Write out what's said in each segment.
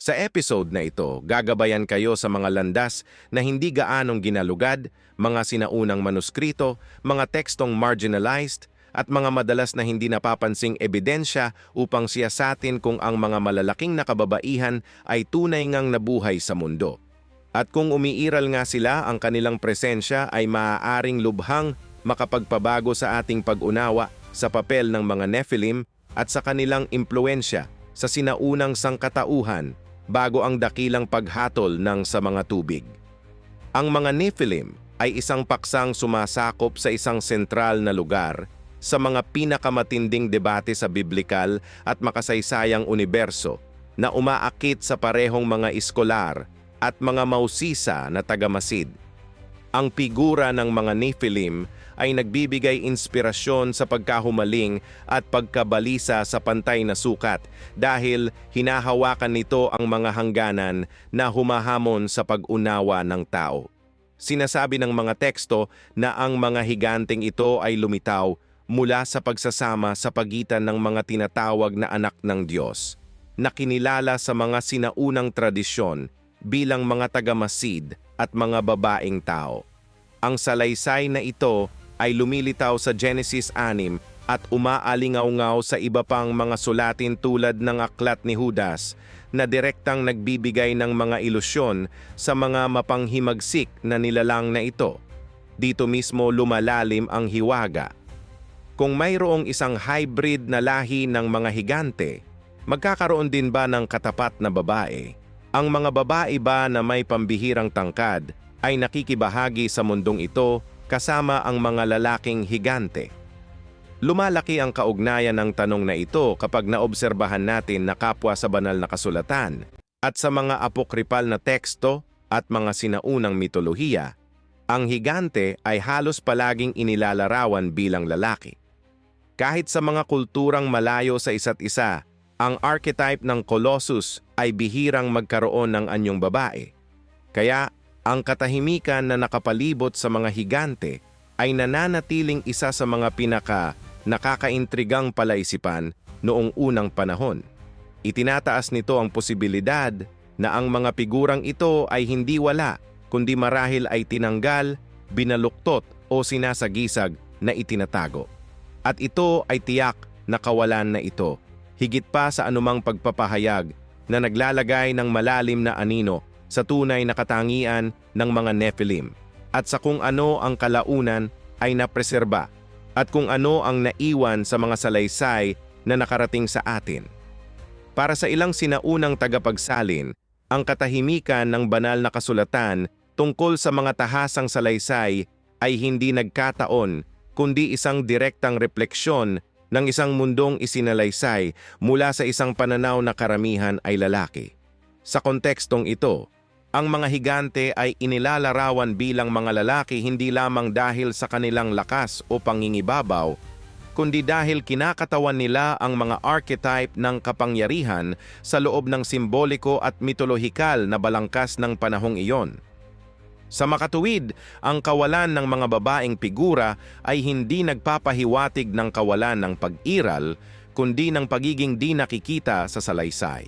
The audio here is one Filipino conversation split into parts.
Sa episode na ito, gagabayan kayo sa mga landas na hindi gaanong ginalugad, mga sinaunang manuskrito, mga tekstong marginalized, at mga madalas na hindi napapansing ebidensya upang siyasatin kung ang mga malalaking nakababaihan ay tunay ngang nabuhay sa mundo. At kung umiiral nga sila, ang kanilang presensya ay maaaring lubhang makapagpabago sa ating pag-unawa sa papel ng mga Nephilim at sa kanilang impluensya sa sinaunang sangkatauhan bago ang dakilang paghatol ng sa mga tubig. Ang mga Nephilim ay isang paksang sumasakop sa isang sentral na lugar sa mga pinakamatinding debate sa biblikal at makasaysayang universo na umaakit sa parehong mga iskolar at mga mausisa na tagamasid. Ang figura ng mga Nephilim ay nagbibigay inspirasyon sa pagkahumaling at pagkabalisa sa pantay na sukat dahil hinahawakan nito ang mga hangganan na humahamon sa pag-unawa ng tao. Sinasabi ng mga teksto na ang mga higanteng ito ay lumitaw mula sa pagsasama sa pagitan ng mga tinatawag na anak ng Diyos, na kinilala sa mga sinaunang tradisyon bilang mga tagamasid at mga babaeng tao. Ang salaysay na ito ay lumilitaw sa Genesis 6 at umaalingaw-ngaw sa iba pang mga sulatin tulad ng Aklat ni Judas na direktang nagbibigay ng mga ilusyon sa mga mapanghimagsik na nilalang na ito. Dito mismo lumalalim ang hiwaga. Kung mayroong isang hybrid na lahi ng mga higante, magkakaroon din ba ng katapat na babae? Ang mga babae ba na may pambihirang tangkad ay nakikibahagi sa mundong ito kasama ang mga lalaking higante? Lumalaki ang kaugnayan ng tanong na ito kapag naobserbahan natin na kapwa sa banal na kasulatan at sa mga apokripal na teksto at mga sinaunang mitolohiya, ang higante ay halos palaging inilalarawan bilang lalaki. Kahit sa mga kulturang malayo sa isa't isa, ang archetype ng Colossus ay bihirang magkaroon ng anyong babae. Kaya, ang katahimikan na nakapalibot sa mga higante ay nananatiling isa sa mga nakakaintrigang palaisipan noong unang panahon. Itinataas nito ang posibilidad na ang mga figurang ito ay hindi wala, kundi marahil ay tinanggal, binaluktot o sinasagisag na itinatago. At ito ay tiyak na kawalan na ito, higit pa sa anumang pagpapahayag na naglalagay ng malalim na anino sa tunay na katangian ng mga Nephilim at sa kung ano ang kalaunan ay napreserba at kung ano ang naiwan sa mga salaysay na nakarating sa atin. Para sa ilang sinaunang tagapagsalin, ang katahimikan ng banal na kasulatan tungkol sa mga tahasang salaysay ay hindi nagkataon kundi isang direktang refleksyon ng isang mundong isinalaysay mula sa isang pananaw na karamihan ay lalaki. Sa kontekstong ito, ang mga higante ay inilalarawan bilang mga lalaki hindi lamang dahil sa kanilang lakas o pangingibabaw, kundi dahil kinakatawan nila ang mga archetype ng kapangyarihan sa loob ng simboliko at mitolohikal na balangkas ng panahong iyon. Sa makatuwid, ang kawalan ng mga babaeng figura ay hindi nagpapahiwatig ng kawalan ng pag-iral, kundi ng pagiging di nakikita sa salaysay.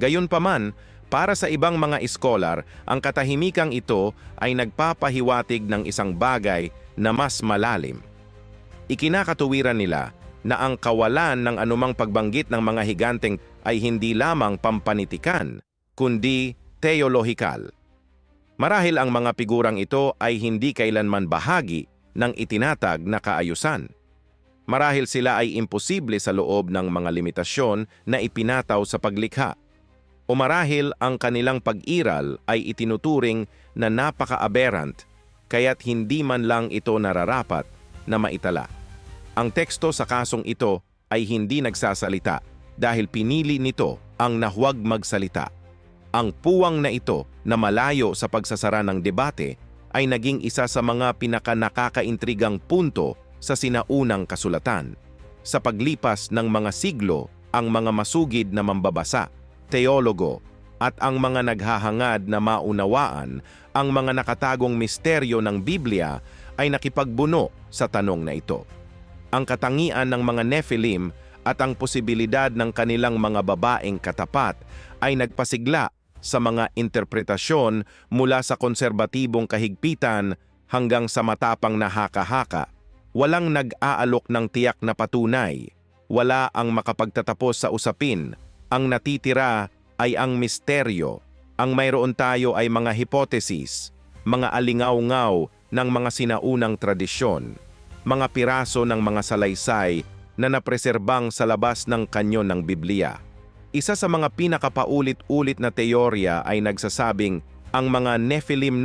Gayunpaman, para sa ibang mga iskolar, ang katahimikang ito ay nagpapahiwatig ng isang bagay na mas malalim. Ikinakatuwiran nila na ang kawalan ng anumang pagbanggit ng mga higanteng ay hindi lamang pampanitikan, kundi teolohikal. Marahil ang mga figurang ito ay hindi kailanman bahagi ng itinatag na kaayusan. Marahil sila ay imposible sa loob ng mga limitasyon na ipinataw sa paglikha. O marahil ang kanilang pag-iral ay itinuturing na napaka-aberrant, kaya't hindi man lang ito nararapat na maitala. Ang teksto sa kasong ito ay hindi nagsasalita dahil pinili nito ang nahuwag magsalita. Ang puwang na ito na malayo sa pagsasara ng debate ay naging isa sa mga nakakaintrigang punto sa sinaunang kasulatan. Sa paglipas ng mga siglo, ang mga masugid na mambabasa, teologo, at ang mga naghahangad na maunawaan ang mga nakatagong misteryo ng Biblia ay nakipagbuno sa tanong na ito. Ang katangian ng mga Nephilim at ang posibilidad ng kanilang mga babaeng katapat ay nagpasigla sa mga interpretasyon mula sa konserbatibong kahigpitan hanggang sa matapang na haka-haka. Walang nag-aalok ng tiyak na patunay. Wala ang makapagtatapos sa usapin. Ang natitira ay ang misteryo. Ang mayroon tayo ay mga hipotesis, mga alingaw-ngaw ng mga sinaunang tradisyon, mga piraso ng mga salaysay na napreserbang sa labas ng kanyon ng Biblia. Isa sa mga pinakapaulit-ulit na teorya ay nagsasabing ang mga Nephilim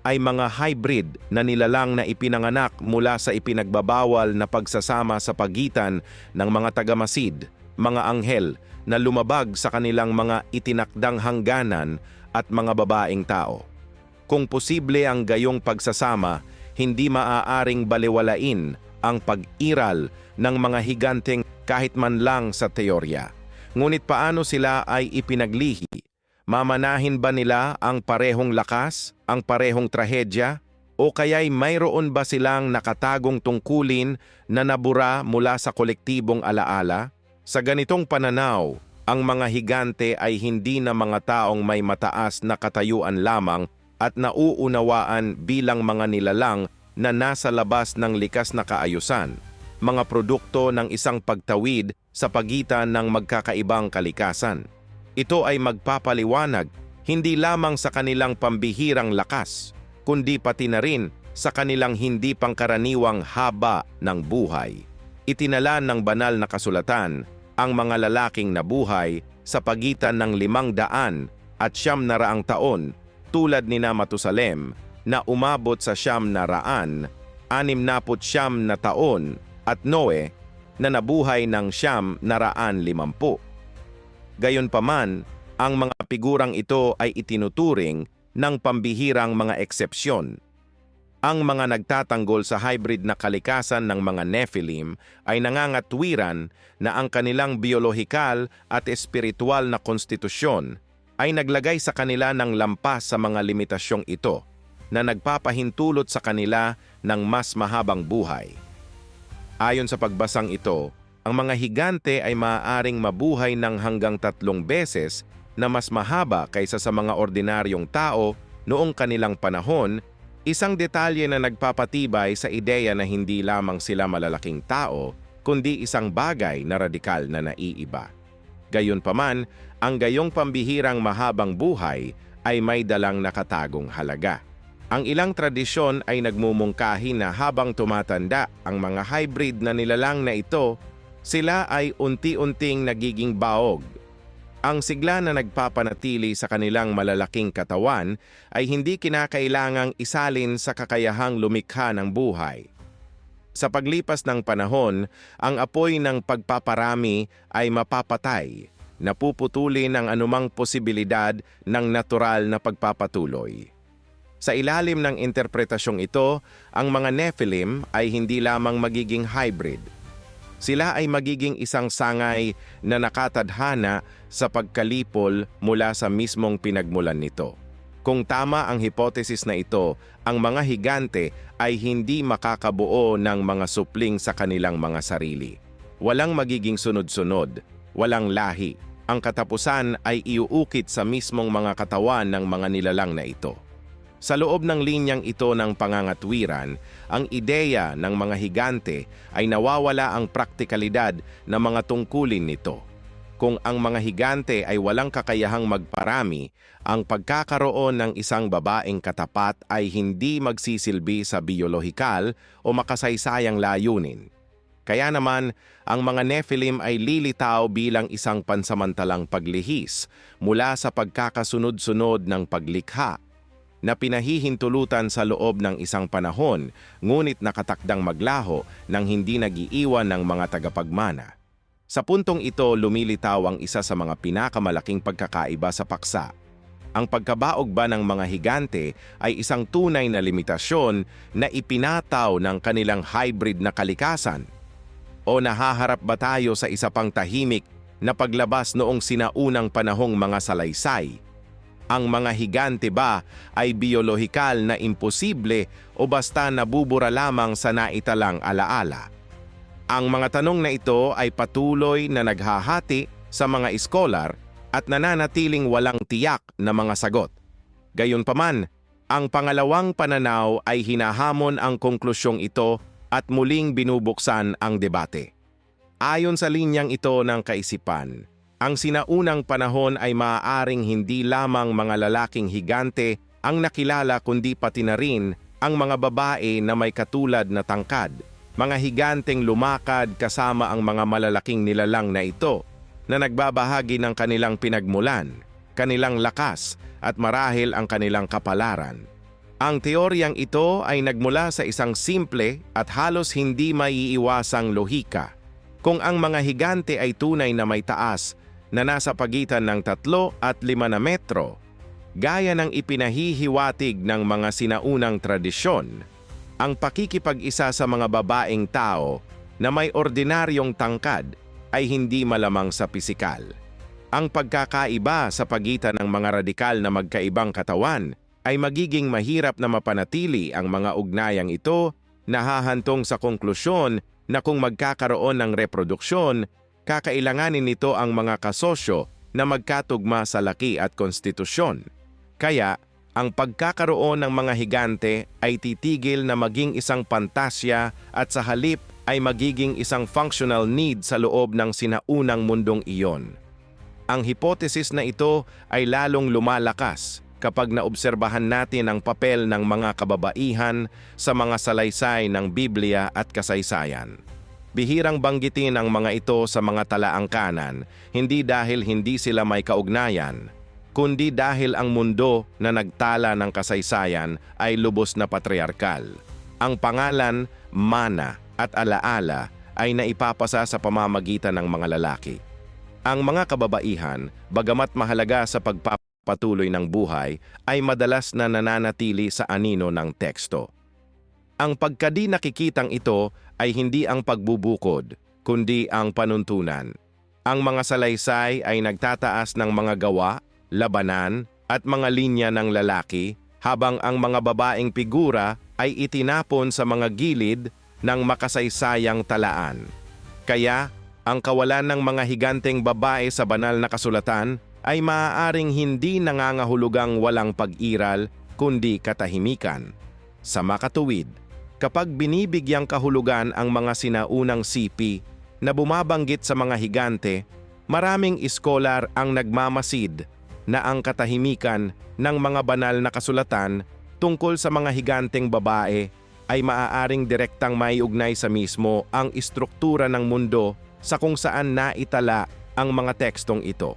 ay mga hybrid na nilalang na ipinanganak mula sa ipinagbabawal na pagsasama sa pagitan ng mga tagamasid, mga anghel na lumabag sa kanilang mga itinakdang hangganan at mga babaeng tao. Kung posible ang gayong pagsasama, hindi maaaring balewalain ang pag-iral ng mga higanteng kahit man lang sa teorya. Ngunit paano sila ay ipinaglihi? Mamanahin ba nila ang parehong lakas, ang parehong trahedya? O kaya'y mayroon ba silang nakatagong tungkulin na nabura mula sa kolektibong alaala? Sa ganitong pananaw, ang mga higante ay hindi na mga taong may mataas na katayuan lamang at nauunawaan bilang mga nilalang na nasa labas ng likas na kaayusan, mga produkto ng isang pagtawid sa pagitan ng magkakaibang kalikasan. Ito ay magpapaliwanag hindi lamang sa kanilang pambihirang lakas, kundi pati na rin sa kanilang hindi pangkaraniwang haba ng buhay. Itinalan ng banal na kasulatan ang mga lalaking nabuhay sa pagitan ng 500 at 900 taon tulad ni Matusalem na umabot sa 900, 69 na taon at Noe na nabuhay ng 950. Gayunpaman, ang mga figurang ito ay itinuturing ng pambihirang mga eksepsyon. Ang mga nagtatanggol sa hybrid na kalikasan ng mga Nephilim ay nangangatwiran na ang kanilang biolohikal at espiritual na konstitusyon ay naglagay sa kanila ng lampas sa mga limitasyong ito na nagpapahintulot sa kanila ng mas mahabang buhay. Ayon sa pagbasang ito, ang mga higante ay maaaring mabuhay ng hanggang 3 beses na mas mahaba kaysa sa mga ordinaryong tao noong kanilang panahon, isang detalye na nagpapatibay sa ideya na hindi lamang sila malalaking tao, kundi isang bagay na radikal na naiiba. Gayunpaman, ang gayong pambihirang mahabang buhay ay may dalang nakatagong halaga. Ang ilang tradisyon ay nagmumungkahi na habang tumatanda ang mga hybrid na nilalang na ito, sila ay unti-unting nagiging baog. Ang sigla na nagpapanatili sa kanilang malalaking katawan ay hindi kinakailangang isalin sa kakayahang lumikha ng buhay. Sa paglipas ng panahon, ang apoy ng pagpaparami ay mapapatay, napuputulin ang anumang posibilidad ng natural na pagpapatuloy. Sa ilalim ng interpretasyong ito, ang mga Nephilim ay hindi lamang magiging hybrid. Sila ay magiging isang sangay na nakatadhana sa pagkalipol mula sa mismong pinagmulan nito. Kung tama ang hipotesis na ito, ang mga higante ay hindi makakabuo ng mga supling sa kanilang mga sarili. Walang magiging sunod-sunod, walang lahi. Ang katapusan ay iuukit sa mismong mga katawan ng mga nilalang na ito. Sa loob ng linyang ito ng pangangatwiran, ang ideya ng mga higante ay nawawala ang praktikalidad na mga tungkulin nito. Kung ang mga higante ay walang kakayahang magparami, ang pagkakaroon ng isang babaeng katapat ay hindi magsisilbi sa biolohikal o makasaysayang layunin. Kaya naman, ang mga Nephilim ay lilitaw bilang isang pansamantalang paglihis mula sa pagkakasunod-sunod ng paglikha na pinahihintulutan sa loob ng isang panahon, ngunit nakatakdang maglaho nang hindi nag-iiwan ng mga tagapagmana. Sa puntong ito, lumilitaw ang isa sa mga pinakamalaking pagkakaiba sa paksa. Ang pagkabaog ba ng mga higante ay isang tunay na limitasyon na ipinataw ng kanilang hybrid na kalikasan? O nahaharap ba tayo sa isa pang tahimik na paglabas noong sinaunang panahong mga salaysay? Ang mga higante ba ay biolohikal na imposible o basta nabubura lamang sa naitalang alaala? Ang mga tanong na ito ay patuloy na naghahati sa mga iskolar at nananatiling walang tiyak na mga sagot. Gayunpaman, ang pangalawang pananaw ay hinahamon ang konklusyong ito at muling binubuksan ang debate. Ayon sa linyang ito ng kaisipan, ang sinaunang panahon ay maaaring hindi lamang mga lalaking higante ang nakilala kundi pati na rin ang mga babae na may katulad na tangkad, mga higanteng lumakad kasama ang mga malalaking nilalang na ito na nagbabahagi ng kanilang pinagmulan, kanilang lakas at marahil ang kanilang kapalaran. Ang teoryang ito ay nagmula sa isang simple at halos hindi maiiwasang lohika. Kung ang mga higante ay tunay na may taas na nasa pagitan ng 3 at 5 na metro, gaya ng ipinahihiwatig ng mga sinaunang tradisyon, ang pakikipag-isa sa mga babaeng tao na may ordinaryong tangkad ay hindi malamang sa pisikal. Ang pagkakaiba sa pagitan ng mga radikal na magkaibang katawan ay magiging mahirap na mapanatili ang mga ugnayang ito na hahantong sa konklusyon na kung magkakaroon ng reproduksyon, kakailanganin nito ang mga kasosyo na magkatugma sa laki at konstitusyon. Kaya, ang pagkakaroon ng mga higante ay titigil na maging isang pantasya at sa halip ay magiging isang functional need sa loob ng sinaunang mundong iyon. Ang hipotesis na ito ay lalong lumalakas kapag naobserbahan natin ang papel ng mga kababaihan sa mga salaysay ng Biblia at kasaysayan. Bihirang banggitin ang mga ito sa mga talaangkanan, hindi dahil hindi sila may kaugnayan, kundi dahil ang mundo na nagtala ng kasaysayan ay lubos na patriarkal. Ang pangalan, mana at alaala ay naipapasa sa pamamagitan ng mga lalaki. Ang mga kababaihan, bagamat mahalaga sa pagpapatuloy ng buhay, ay madalas na nananatili sa anino ng teksto. Ang pagkadi nakikitang ito ay hindi ang pagbubukod, kundi ang panuntunan. Ang mga salaysay ay nagtataas ng mga gawa, labanan, at mga linya ng lalaki, habang ang mga babaeng figura ay itinapon sa mga gilid ng makasaysayang talaan. Kaya, ang kawalan ng mga higanteng babae sa banal na kasulatan ay maaaring hindi nangangahulugang walang pag-iral, kundi katahimikan. Sa makatuwid, kapag binibigyang kahulugan ang mga sinaunang sipi na bumabanggit sa mga higante, maraming iskolar ang nagmamasid na ang katahimikan ng mga banal na kasulatan tungkol sa mga higanteng babae ay maaaring direktang maiugnay sa mismo ang istruktura ng mundo sa kung saan naitala ang mga tekstong ito.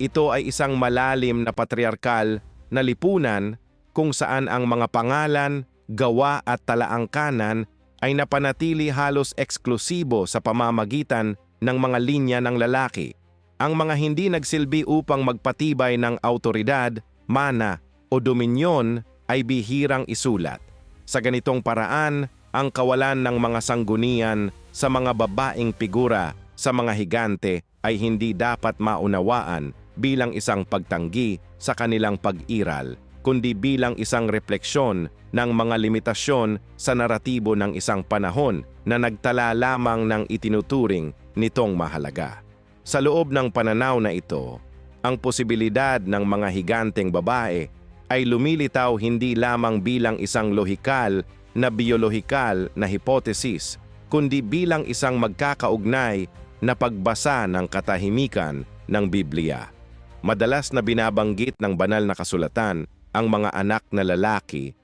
Ito ay isang malalim na patriarkal na lipunan kung saan ang mga pangalan, gawa at talaangkanan ay napanatili halos eksklusibo sa pamamagitan ng mga linya ng lalaki. Ang mga hindi nagsilbi upang magpatibay ng autoridad, mana o dominyon ay bihirang isulat. Sa ganitong paraan, ang kawalan ng mga sanggunian sa mga babaeng figura sa mga higante ay hindi dapat maunawaan bilang isang pagtanggi sa kanilang pag-iral, kundi bilang isang refleksyon ng mga limitasyon sa naratibo ng isang panahon na nagtala lamang ng itinuturing nitong mahalaga. Sa loob ng pananaw na ito, ang posibilidad ng mga higanteng babae ay lumilitaw hindi lamang bilang isang lohikal na biolohikal na hipotesis, kundi bilang isang magkakaugnay na pagbasa ng katahimikan ng Biblia. Madalas na binabanggit ng banal na kasulatan ang mga anak na lalaki,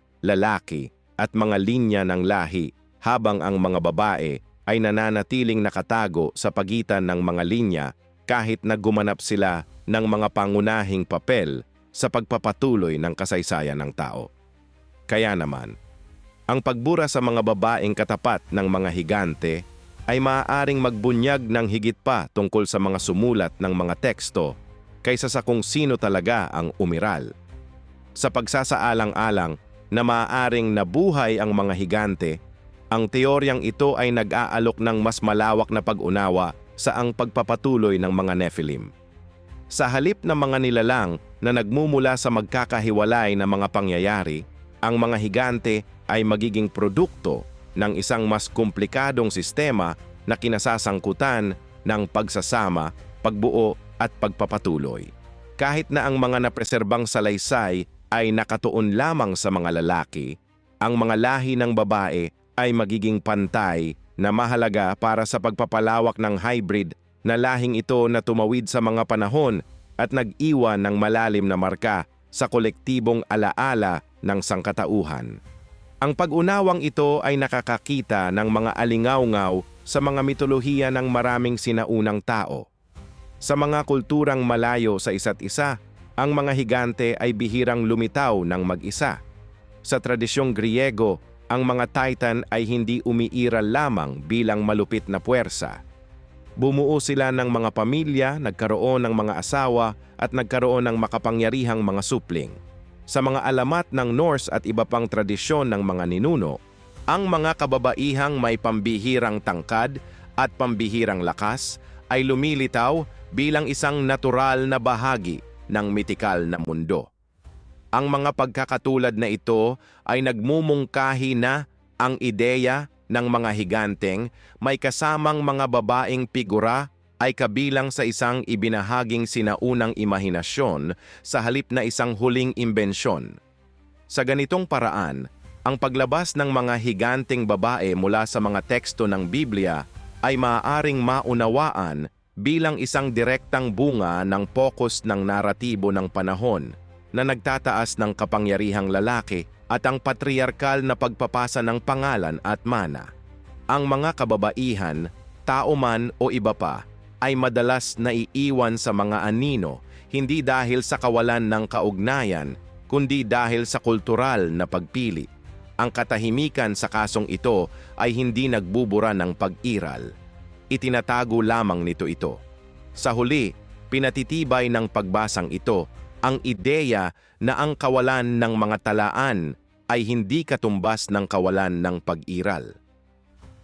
at mga linya ng lahi, habang ang mga babae ay nananatiling nakatago sa pagitan ng mga linya kahit na gumanap sila ng mga pangunahing papel sa pagpapatuloy ng kasaysayan ng tao. Kaya naman, ang pagbura sa mga babaeng katapat ng mga higante ay maaaring magbunyag ng higit pa tungkol sa mga sumulat ng mga teksto kaysa sa kung sino talaga ang umiral. Sa pagsasaalang-alang na maaaring nabuhay ang mga higante, ang teoryang ito ay nag-aalok ng mas malawak na pag-unawa sa ang pagpapatuloy ng mga Nephilim. Sa halip ng mga nilalang na nagmumula sa magkakahiwalay na mga pangyayari, ang mga higante ay magiging produkto ng isang mas komplikadong sistema na kinasasangkutan ng pagsasama, pagbuo at pagpapatuloy. Kahit na ang mga napreserbang salaysay ay nakatuon lamang sa mga lalaki, ang mga lahi ng babae ay magiging pantay na mahalaga para sa pagpapalawak ng hybrid na lahing ito na tumawid sa mga panahon at nag-iwan ng malalim na marka sa kolektibong alaala ng sangkatauhan. Ang pag-unawang ito ay nakakakita ng mga alingaw-ngaw sa mga mitolohiya ng maraming sinaunang tao. Sa mga kulturang malayo sa isa't isa, ang mga higante ay bihirang lumitaw ng mag-isa. Sa tradisyong Griego, ang mga Titan ay hindi umiiral lamang bilang malupit na puwersa. Bumuo sila ng mga pamilya, nagkaroon ng mga asawa at nagkaroon ng makapangyarihang mga supling. Sa mga alamat ng Norse at iba pang tradisyon ng mga ninuno, ang mga kababaihang may pambihirang tangkad at pambihirang lakas ay lumilitaw bilang isang natural na bahagi ng mitikal na mundo. Ang mga pagkakatulad na ito ay nagmumungkahi na ang ideya ng mga higanteng may kasamang mga babaeng figura ay kabilang sa isang ibinahaging sinaunang imahinasyon sa halip na isang huling imbensyon. Sa ganitong paraan, ang paglabas ng mga higanteng babae mula sa mga teksto ng Biblia ay maaaring maunawaan bilang isang direktang bunga ng pokus ng naratibo ng panahon na nagtataas ng kapangyarihang lalaki at ang patriarkal na pagpapasa ng pangalan at mana. Ang mga kababaihan, tao man o iba pa, ay madalas naiiwan sa mga anino hindi dahil sa kawalan ng kaugnayan, kundi dahil sa kultural na pagpili. Ang katahimikan sa kasong ito ay hindi nagbubura ng pag-iral. Itinatago lamang nito ito. Sa huli, pinatitibay ng pagbasang ito ang ideya na ang kawalan ng mga talaan ay hindi katumbas ng kawalan ng pag-iral.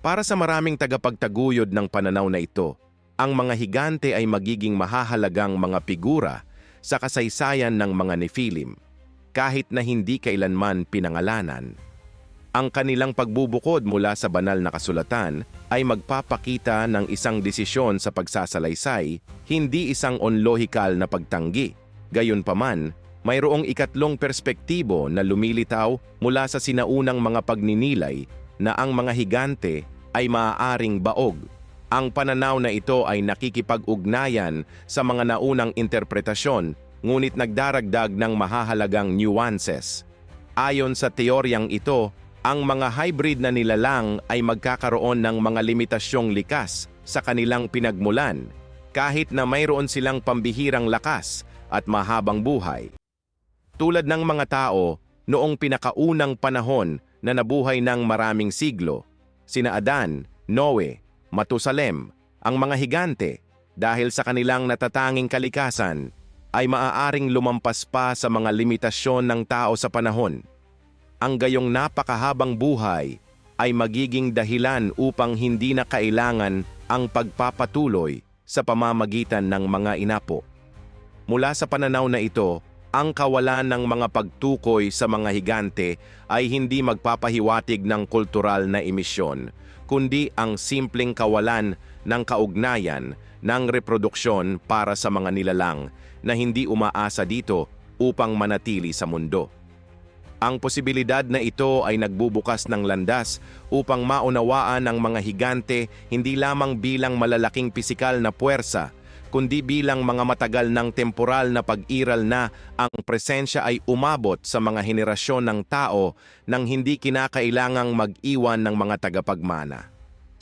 Para sa maraming tagapagtaguyod ng pananaw na ito, ang mga higante ay magiging mahahalagang mga figura sa kasaysayan ng mga Nephilim, kahit na hindi kailanman pinangalanan. Ang kanilang pagbubukod mula sa banal na kasulatan ay magpapakita ng isang desisyon sa pagsasalaysay, hindi isang onlohikal na pagtanggi. Gayunpaman, mayroong ikatlong perspektibo na lumilitaw mula sa sinaunang mga pagninilay na ang mga higante ay maaaring baog. Ang pananaw na ito ay nakikipag-ugnayan sa mga naunang interpretasyon, ngunit nagdaragdag ng mahahalagang nuances. Ayon sa teoryang ito, ang mga hybrid na nilalang ay magkakaroon ng mga limitasyong likas sa kanilang pinagmulan, kahit na mayroon silang pambihirang lakas at mahabang buhay. Tulad ng mga tao noong pinakaunang panahon na nabuhay ng maraming siglo, sina Adan, Noe, Matusalem, ang mga higante, dahil sa kanilang natatanging kalikasan, ay maaaring lumampas pa sa mga limitasyon ng tao sa panahon. Ang gayong napakahabang buhay ay magiging dahilan upang hindi na kailangan ang pagpapatuloy sa pamamagitan ng mga inapo. Mula sa pananaw na ito, ang kawalan ng mga pagtukoy sa mga higante ay hindi magpapahiwatig ng kultural na emisyon, kundi ang simpleng kawalan ng kaugnayan ng reproduksyon para sa mga nilalang na hindi umaasa dito upang manatili sa mundo. Ang posibilidad na ito ay nagbubukas ng landas upang maunawaan ang mga higante hindi lamang bilang malalaking pisikal na puwersa, kundi bilang mga matagal ng temporal na pag-iral na ang presensya ay umabot sa mga henerasyon ng tao nang hindi kinakailangang mag-iwan ng mga tagapagmana.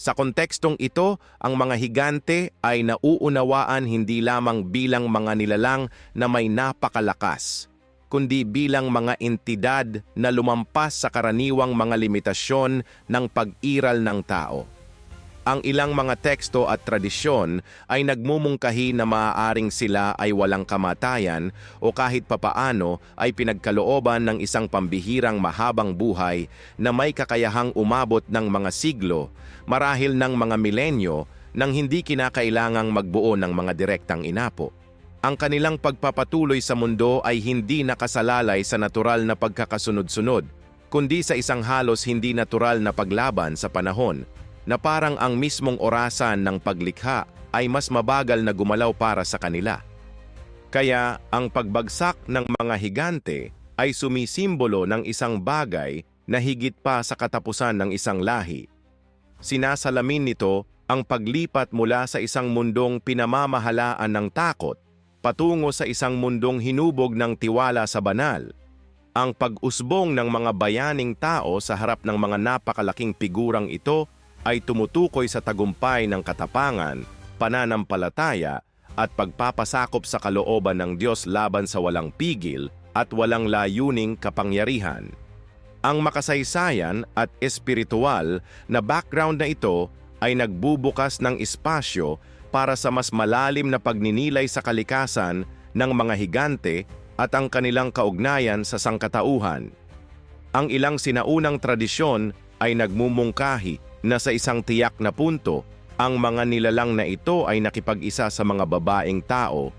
Sa kontekstong ito, ang mga higante ay nauunawaan hindi lamang bilang mga nilalang na may napakalakas, kundi bilang mga entidad na lumampas sa karaniwang mga limitasyon ng pag-iral ng tao. Ang ilang mga teksto at tradisyon ay nagmumungkahi na maaaring sila ay walang kamatayan o kahit papaano ay pinagkalooban ng isang pambihirang mahabang buhay na may kakayahang umabot ng mga siglo, marahil ng mga milenyo, nang hindi kinakailangang magbuo ng mga direktang inapo. Ang kanilang pagpapatuloy sa mundo ay hindi nakasalalay sa natural na pagkakasunod-sunod, kundi sa isang halos hindi natural na paglaban sa panahon, na parang ang mismong orasan ng paglikha ay mas mabagal na gumalaw para sa kanila. Kaya ang pagbagsak ng mga higante ay sumisimbolo ng isang bagay na higit pa sa katapusan ng isang lahi. Sinasalamin nito ang paglipat mula sa isang mundong pinamamahalaan ng takot patungo sa isang mundong hinubog ng tiwala sa banal. Ang pag-usbong ng mga bayaning tao sa harap ng mga napakalaking figurang ito ay tumutukoy sa tagumpay ng katapangan, pananampalataya, at pagpapasakop sa kalooban ng Diyos laban sa walang pigil at walang layuning kapangyarihan. Ang makasaysayan at espiritual na background na ito ay nagbubukas ng espasyo para sa mas malalim na pagninilay sa kalikasan ng mga higante at ang kanilang kaugnayan sa sangkatauhan. Ang ilang sinaunang tradisyon ay nagmumungkahi na sa isang tiyak na punto, ang mga nilalang na ito ay nakipag-isa sa mga babaeng tao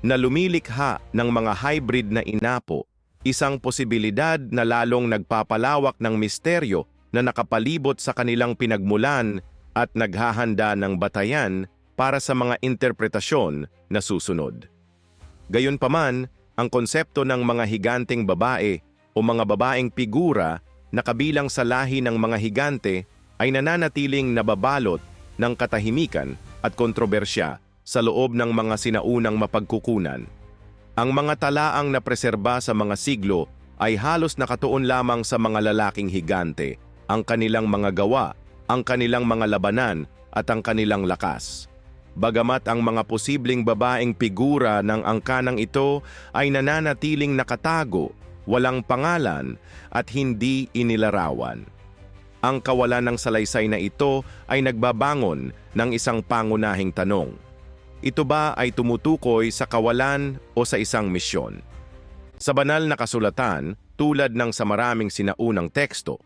na lumilikha ng mga hybrid na inapo, isang posibilidad na lalong nagpapalawak ng misteryo na nakapalibot sa kanilang pinagmulan at naghahanda ng batayan para sa mga interpretasyon na susunod. Gayunpaman, ang konsepto ng mga higanteng babae o mga babaeng figura na kabilang sa lahi ng mga higante ay nananatiling nababalot ng katahimikan at kontrobersya sa loob ng mga sinaunang mapagkukunan. Ang mga talaang napreserba sa mga siglo ay halos nakatuon lamang sa mga lalaking higante, ang kanilang mga gawa, ang kanilang mga labanan at ang kanilang lakas. Bagamat ang mga posibleng babaeng figura ng angkanang ito ay nananatiling nakatago, walang pangalan at hindi inilarawan. Ang kawalan ng salaysay na ito ay nagbabangon ng isang pangunahing tanong. Ito ba ay tumutukoy sa kawalan o sa isang misyon? Sa banal na kasulatan, tulad ng sa maraming sinaunang teksto,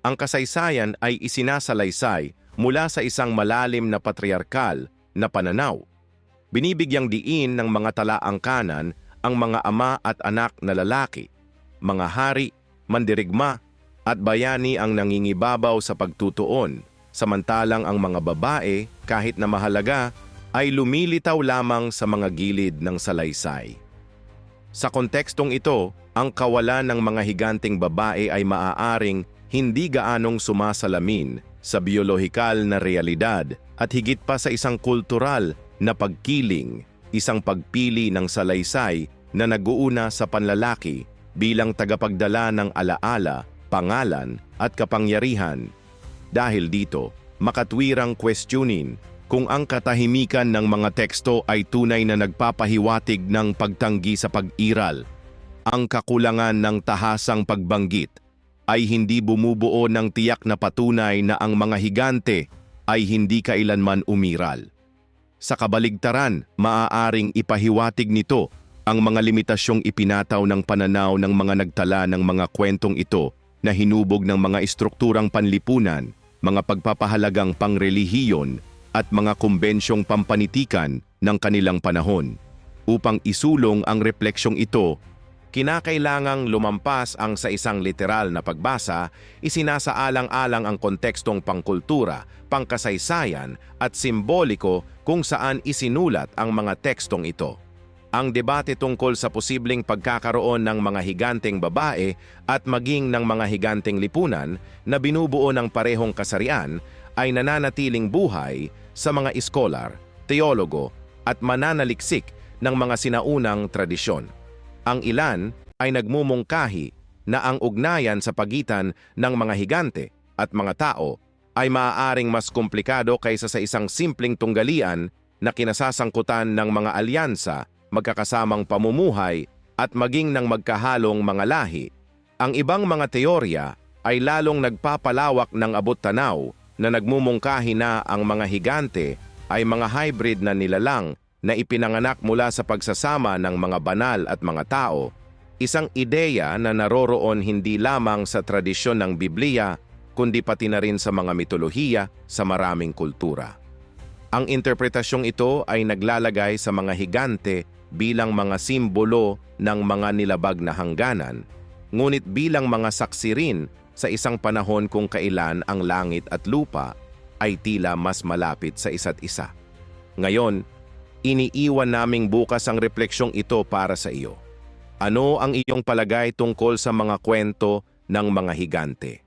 ang kasaysayan ay isinasalaysay mula sa isang malalim na patriarkal na pananaw. Binibigyang diin ng mga talaangkanan ang mga ama at anak na lalaki, mga hari, mandirigma, at bayani ang nangingibabaw sa pagtutuon, samantalang ang mga babae, kahit na mahalaga, ay lumilitaw lamang sa mga gilid ng salaysay. Sa kontekstong ito, ang kawalan ng mga higanteng babae ay maaaring hindi gaanong sumasalamin sa biolohikal na realidad at higit pa sa isang kultural na pagkiling, isang pagpili ng salaysay na nag-uuna sa panlalaki bilang tagapagdala ng alaala, pangalan at kapangyarihan. Dahil dito, makatwirang questionin kung ang katahimikan ng mga teksto ay tunay na nagpapahiwatig ng pagtanggi sa pag-iral. Ang kakulangan ng tahasang pagbanggit ay hindi bumubuo ng tiyak na patunay na ang mga higante ay hindi kailanman umiral. Sa kabaligtaran, maaaring ipahiwatig nito ang mga limitasyong ipinataw ng pananaw ng mga nagtala ng mga kwentong ito na hinubog ng mga estrukturang panlipunan, mga pagpapahalagang pangrelihiyon at mga kumbensyong pampanitikan ng kanilang panahon. Upang isulong ang refleksyong ito, kinakailangang lumampas ang sa isang literal na pagbasa, isinasaalang-alang ang kontekstong pangkultura, pangkasaysayan at simboliko kung saan isinulat ang mga tekstong ito. Ang debate tungkol sa posibleng pagkakaroon ng mga higanteng babae at maging ng mga higanteng lipunan na binubuo ng parehong kasarian ay nananatiling buhay sa mga iskolar, teologo at mananaliksik ng mga sinaunang tradisyon. Ang ilan ay nagmumungkahi na ang ugnayan sa pagitan ng mga higante at mga tao ay maaaring mas komplikado kaysa sa isang simpleng tunggalian na kinasasangkutan ng mga alyansa, magkakasamang pamumuhay at maging ng magkahalong mga lahi. Ang ibang mga teorya ay lalong nagpapalawak ng abot-tanaw na nagmumungkahi na ang mga higante ay mga hybrid na nilalang na ipinanganak mula sa pagsasama ng mga banal at mga tao, isang ideya na naroroon hindi lamang sa tradisyon ng Biblia kundi pati na rin sa mga mitolohiya sa maraming kultura. Ang interpretasyong ito ay naglalagay sa mga higante bilang mga simbolo ng mga nilabag na hangganan, ngunit bilang mga saksi rin sa isang panahon kung kailan ang langit at lupa ay tila mas malapit sa isa't isa. Ngayon, Iniiwan naming bukas ang refleksyong ito para sa iyo. Ano ang iyong palagay tungkol sa mga kwento ng mga higante?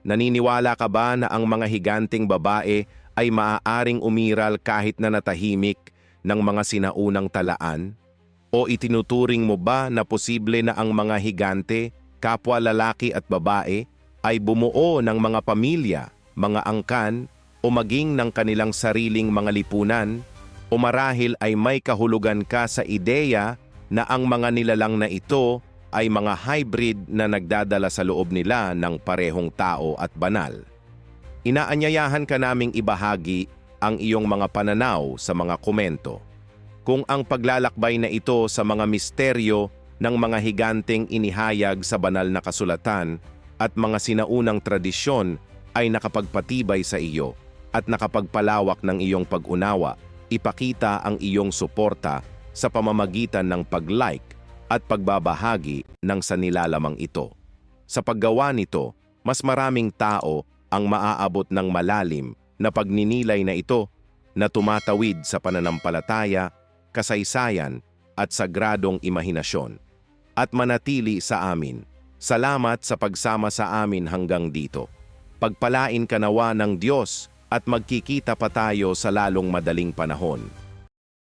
Naniniwala ka ba na ang mga higanting babae ay maaaring umiral kahit na natahimik ng mga sinaunang talaan? O itinuturing mo ba na posible na ang mga higante, kapwa lalaki at babae, ay bumuo ng mga pamilya, mga angkan, o maging ng kanilang sariling mga lipunan? O marahil ay may kahulugan ka sa ideya na ang mga nilalang na ito ay mga hybrid na nagdadala sa loob nila ng parehong tao at banal? Inaanyayahan ka naming ibahagi ang iyong mga pananaw sa mga komento. Kung ang paglalakbay na ito sa mga misteryo ng mga higanteng inihayag sa banal na kasulatan at mga sinaunang tradisyon ay nakapagpatibay sa iyo at nakapagpalawak ng iyong pag-unawa, ipakita ang iyong suporta sa pamamagitan ng pag-like at pagbabahagi ng sanilalamang ito. Sa paggawa nito, mas maraming tao ang maaabot ng malalim na pagninilay na ito na tumatawid sa pananampalataya, kasaysayan at sagradong imahinasyon. At manatili sa amin. Salamat sa pagsama sa amin hanggang dito. Pagpalain ka nawa ng Diyos at magkikita pa tayo sa lalong madaling panahon.